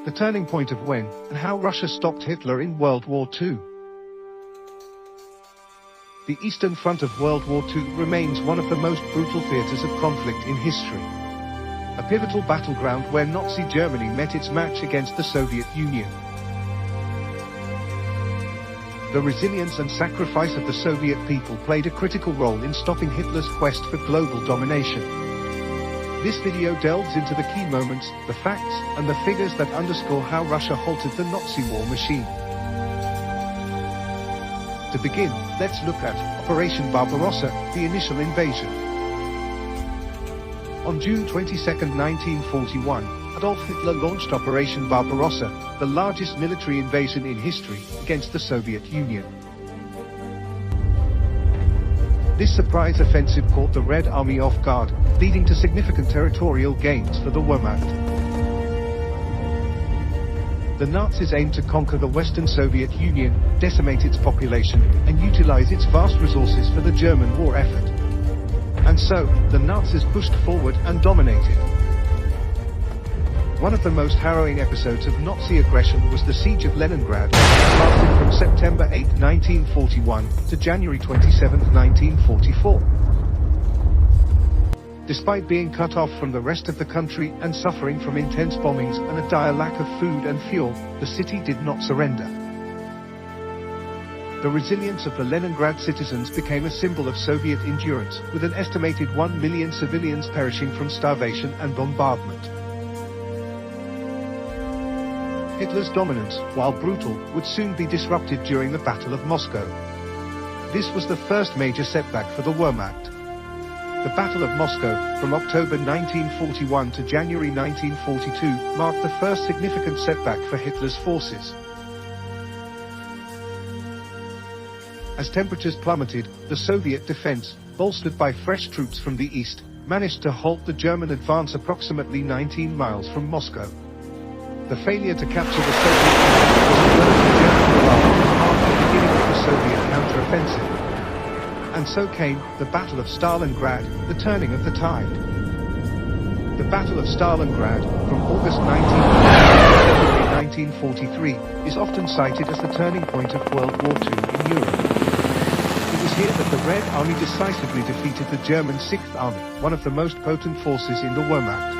the turning point of when and how Russia stopped Hitler in World War II. The Eastern Front of World War II remains one of the most brutal theaters of conflict in history. A pivotal battleground where Nazi Germany met its match against the Soviet Union. The resilience and sacrifice of the Soviet people played a critical role in stopping Hitler's quest for global domination. This video delves into the key moments, the facts, and the figures that underscore how Russia halted the Nazi war machine. To begin, let's look at Operation Barbarossa, the initial invasion. On June 22, 1941, Adolf Hitler launched Operation Barbarossa, the largest military invasion in history, against the Soviet Union. This surprise offensive caught the Red Army off guard, leading to significant territorial gains for the Wehrmacht. The Nazis aimed to conquer the Western Soviet Union, decimate its population, and utilize its vast resources for the German war effort. And so, the Nazis pushed forward and dominated. One of the most harrowing episodes of Nazi aggression was the Siege of Leningrad, lasting from September 8, 1941, to January 27, 1944. Despite being cut off from the rest of the country and suffering from intense bombings and a dire lack of food and fuel, the city did not surrender. The resilience of the Leningrad citizens became a symbol of Soviet endurance, with an estimated 1 million civilians perishing from starvation and bombardment. Hitler's dominance, while brutal, would soon be disrupted during the Battle of Moscow. This was the first major setback for the Wehrmacht. The Battle of Moscow, from October 1941 to January 1942, marked the first significant setback for Hitler's forces. As temperatures plummeted, the Soviet defense, bolstered by fresh troops from the east, managed to halt the German advance approximately 19 miles from Moscow. The failure to capture the Soviet was a blow to German morale and the beginning of the Soviet counteroffensive. And so came the Battle of Stalingrad, the turning of the tide. The Battle of Stalingrad, from August 1943 to February 1943, is often cited as the turning point of World War II in Europe. It was here that the Red Army decisively defeated the German Sixth Army, one of the most potent forces in the Wehrmacht.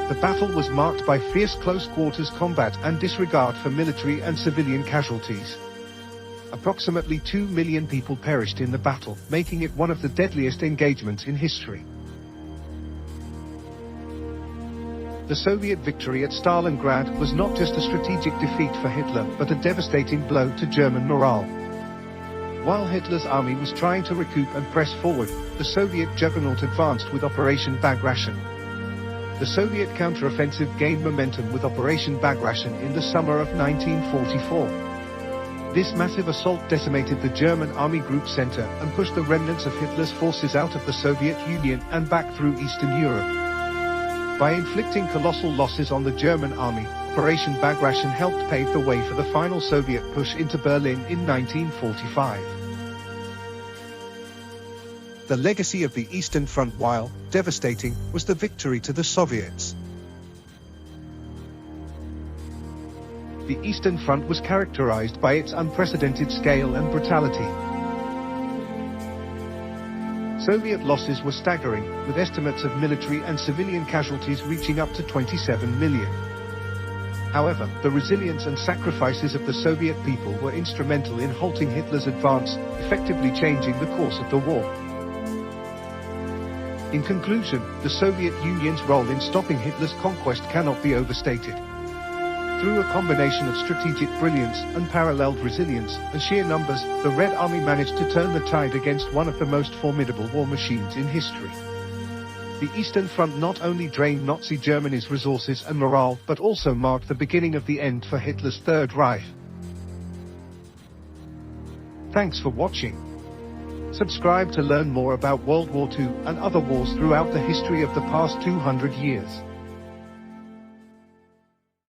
The battle was marked by fierce close-quarters combat and disregard for military and civilian casualties. Approximately 2 million people perished in the battle, making it one of the deadliest engagements in history. The Soviet victory at Stalingrad was not just a strategic defeat for Hitler, but a devastating blow to German morale. While Hitler's army was trying to recoup and press forward, the Soviet juggernaut advanced with Operation Bagration. The Soviet counteroffensive gained momentum with Operation Bagration in the summer of 1944. This massive assault decimated the German Army Group Center and pushed the remnants of Hitler's forces out of the Soviet Union and back through Eastern Europe. By inflicting colossal losses on the German army, Operation Bagration helped pave the way for the final Soviet push into Berlin in 1945. The legacy of the Eastern Front, while devastating, was the victory to the Soviets. The Eastern Front was characterized by its unprecedented scale and brutality. Soviet losses were staggering, with estimates of military and civilian casualties reaching up to 27 million. However, the resilience and sacrifices of the Soviet people were instrumental in halting Hitler's advance, effectively changing the course of the war. In conclusion, the Soviet Union's role in stopping Hitler's conquest cannot be overstated. Through a combination of strategic brilliance, unparalleled resilience, and sheer numbers, the Red Army managed to turn the tide against one of the most formidable war machines in history. The Eastern Front not only drained Nazi Germany's resources and morale, but also marked the beginning of the end for Hitler's Third Reich. Thanks for watching. Subscribe to learn more about World War II and other wars throughout the history of the past 200 years.